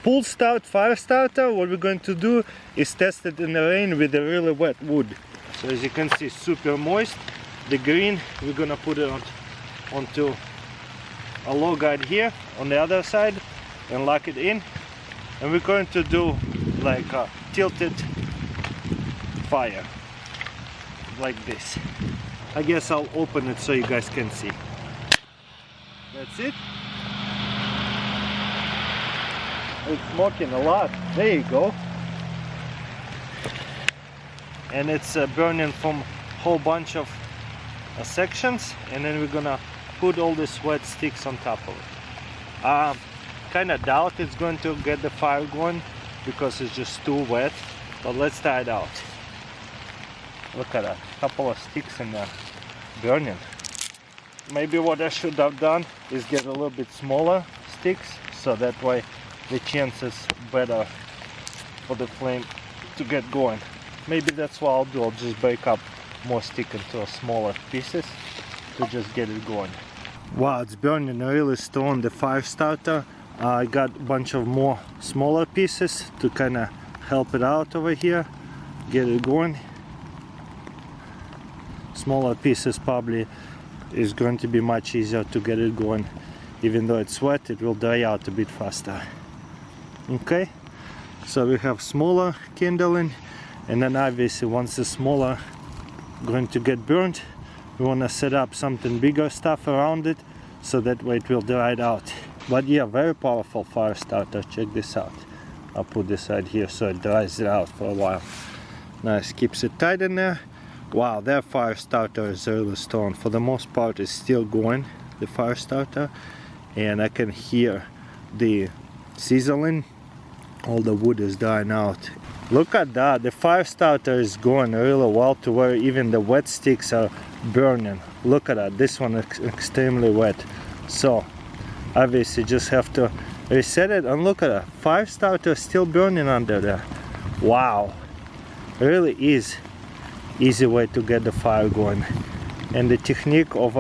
Pull start fire starter, what we're going to do is test it in the rain with a really wet wood. So as you can see, super moist. The green, we're gonna put it onto a low guide here on the other side and lock it in. And we're going to do like a tilted fire, like this. I guess I'll open it so you guys can see. That's it. It's smoking a lot. There you go. And it's burning from a whole bunch of sections, and then we're gonna put all these wet sticks on top of it. Kind of doubt it's going to get the fire going because it's just too wet, but let's try it out. Look at that, couple of sticks in there burning. Maybe what I should have done is get a little bit smaller sticks, so that way the chance is better for the flame to get going. Maybe that's what I'll do. I'll just break up more stick into smaller pieces to just get it going. Wow, it's burning really strong, the fire starter. I got a bunch of more smaller pieces to kind of help it out over here, get it going. Smaller pieces probably is going to be much easier to get it going. Even though it's wet, it will dry out a bit faster. Okay, so we have smaller kindling, and then obviously once the smaller going to get burnt, we want to set up something bigger stuff around it so that way it will dry it out. But yeah, very powerful fire starter. Check this out. I'll put this right here so it dries it out for a while. Nice, keeps it tight in there. Wow, that fire starter is really strong. For the most part it's still going, the fire starter, and I can hear the sizzling. All the wood is drying out. Look at that, the fire starter is going really well to where even the wet sticks are burning. Look at that, this one is extremely wet. So obviously just have to reset it, and look at that, fire starter still burning under there. Wow, really is easy way to get the fire going. And the technique of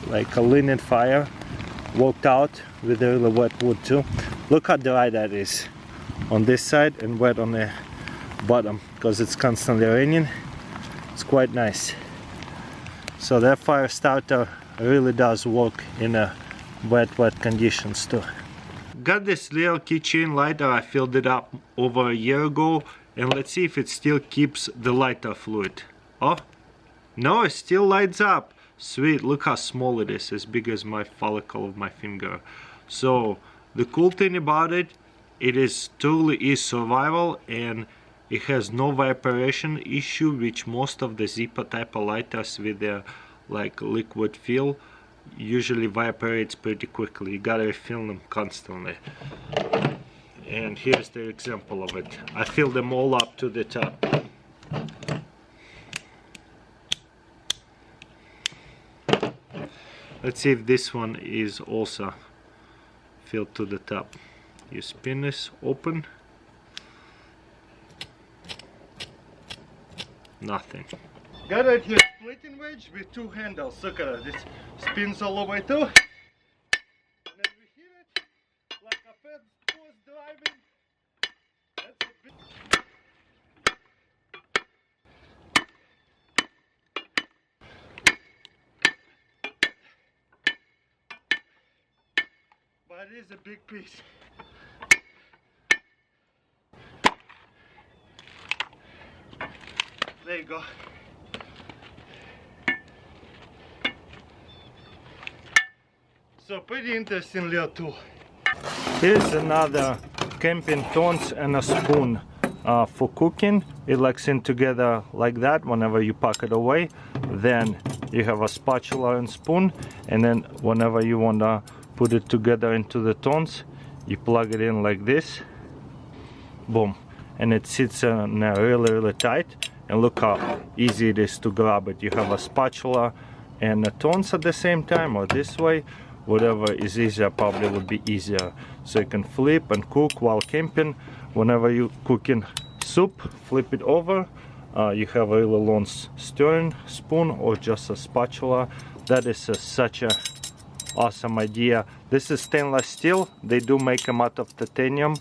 like a linen fire worked out with the really wet wood too. Look how dry that is on this side and wet on the bottom because it's constantly raining. It's quite nice. So that fire starter really does work in a wet conditions too. Got this little keychain lighter. I filled it up over a year ago, and let's see if it still keeps the lighter fluid. Oh no, it still lights up. Sweet, look how small it is, as big as my follicle of my finger. So the cool thing about it, it is truly survival, and it has no vibration issue, which most of the Zippo type of lighters with their like liquid feel usually evaporates pretty quickly. You gotta refill them constantly. And here's the example of it. I fill them all up to the top. Let's see if this one is also filled to the top. You spin this open. Nothing. Got it here, splitting wedge with two handles. Look at it, this spins all the way through. And then we hit it like a fast force driving. That's a bit. But it is a big piece. There you go. So pretty interesting little tool. Here's another camping tongs and a spoon for cooking. It locks in together like that whenever you pack it away. Then you have a spatula and spoon, and then whenever you want to put it together into the tongs, you plug it in like this. Boom. And it sits in really tight. And look how easy it is to grab it. You have a spatula and a tongs at the same time, or this way. Whatever is easier probably would be easier. So you can flip and cook while camping. Whenever you cooking soup, flip it over. You have a really long stirring spoon or just a spatula. That is such a awesome idea. This is stainless steel. They do make them out of titanium.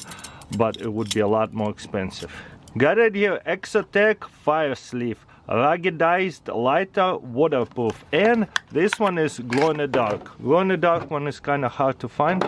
but it would be a lot more expensive. Got it here, Exotech Fire Sleeve, ruggedized, lighter, waterproof, and this one is glow in the dark. Glow in the dark one is kind of hard to find,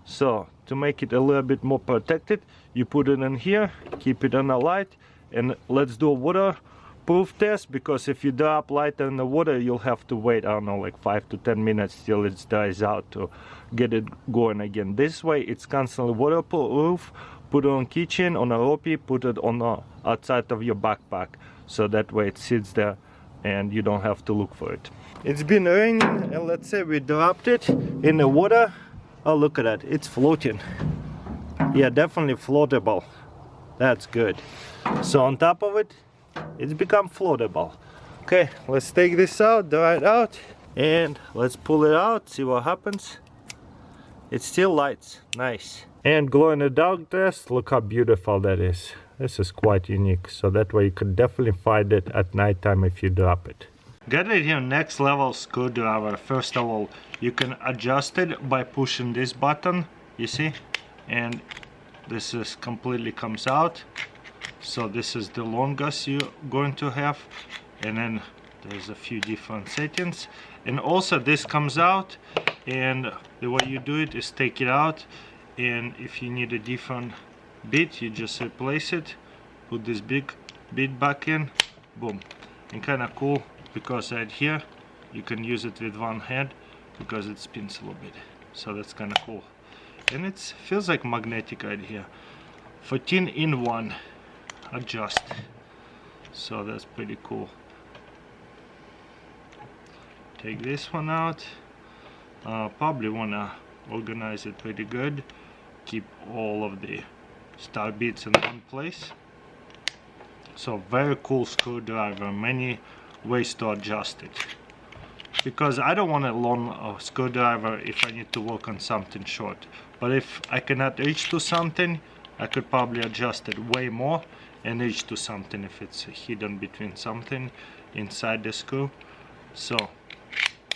so to make it a little bit more protected, you put it in here, keep it on the light, and let's do a waterproof test, because if you drop lighter in the water, you'll have to wait, I don't know, like 5 to 10 minutes till it dries out to get it going again. This way it's constantly waterproof. Put it on keychain, on a ropey, put it on the outside of your backpack, so that way it sits there and you don't have to look for it. It's been raining, and let's say we dropped it in the water. Oh, look at that, it's floating. Yeah, definitely floatable. That's good. So on top of it, it's become floatable. Okay, let's take this out, dry it out, and let's pull it out, see what happens. It still lights, nice. And glow in the dark test, look how beautiful that is. This is quite unique, so that way you could definitely find it at nighttime if you drop it. Got it here, next level screwdriver. First of all, you can adjust it by pushing this button, you see, and this is completely comes out. So this is the longest you're going to have, and then there's a few different settings. And also this comes out, and the way you do it is take it out, and if you need a different bit, you just replace it, put this big bit back in, boom. And kind of cool, because right here you can use it with one hand because it spins a little bit, so that's kind of cool. And it feels like magnetic right here. 14 in 1 adjust, so that's pretty cool. Take this one out. Probably wanna organize it pretty good, keep all of the star bits in one place. So very cool screwdriver, many ways to adjust it, because I don't want a long screwdriver if I need to work on something short, but if I cannot reach to something, I could probably adjust it way more and reach to something if it's hidden between something inside the screw. So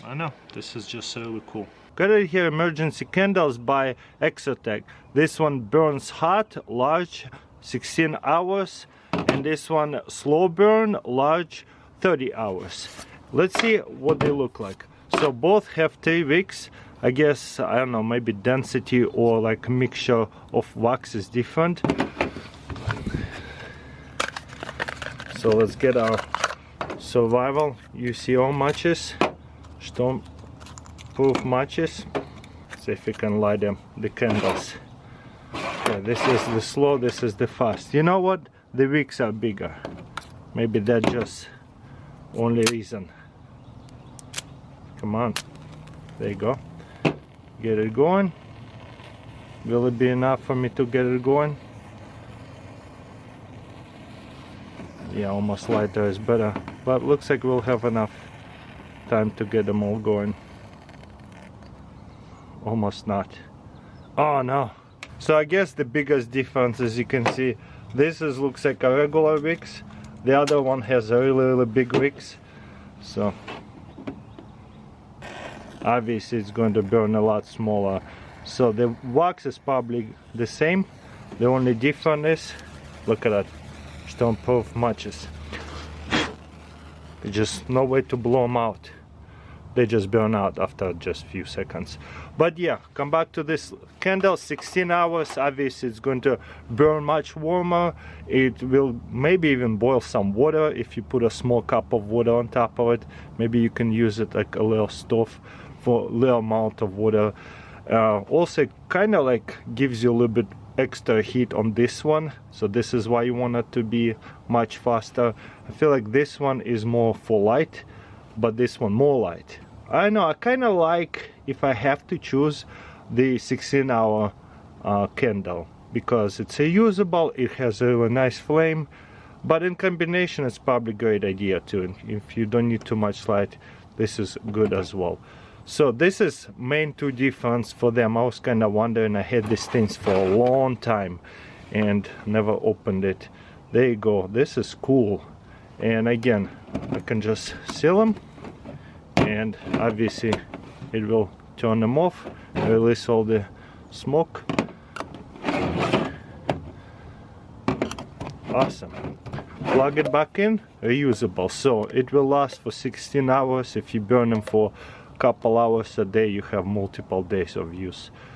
I know, this is just really cool. Got it here, emergency candles by Exotech. This one burns hot, large, 16 hours, and this one slow burn, large, 30 hours. Let's see what they look like. So both have 3 wicks. I guess, I don't know, maybe density or like a mixture of wax is different. So let's get our survival UCO matches, storm-proof matches. See if we can light them, the candles. Okay, this is the slow, this is the fast. You know what? The wicks are bigger. Maybe that's just only reason. Come on, there you go. Get it going. Will it be enough for me to get it going? Yeah, almost lighter is better, but looks like we'll have enough time to get them all going. Almost not. Oh no. So I guess the biggest difference, as you can see, this looks like a regular wicks. The other one has a really big wicks. So obviously it's going to burn a lot smaller. So the wax is probably the same. The only difference is, look at that, storm-proof matches. There's just no way to blow them out. They just burn out after just a few seconds. But yeah, come back to this candle, 16 hours. Obviously it's going to burn much warmer. It will maybe even boil some water if you put a small cup of water on top of it. Maybe you can use it like a little stove for a little amount of water. Also kind of like gives you a little bit extra heat on this one, so this is why you want it to be much faster. I feel like this one is more for light, but this one more light. I know, I kind of like, if I have to choose, the 16-hour candle, because it's a usable, it has a really nice flame, but in combination it's probably a great idea too. If you don't need too much light, this is good as well. So this is main 2 difference for them. I was kind of wondering, I had these things for a long time and never opened it. There you go, this is cool. And again, I can just seal them, and obviously it will turn them off, release all the smoke. Awesome. Plug it back in, reusable, so it will last for 16 hours. If you burn them for a couple hours a day, you have multiple days of use.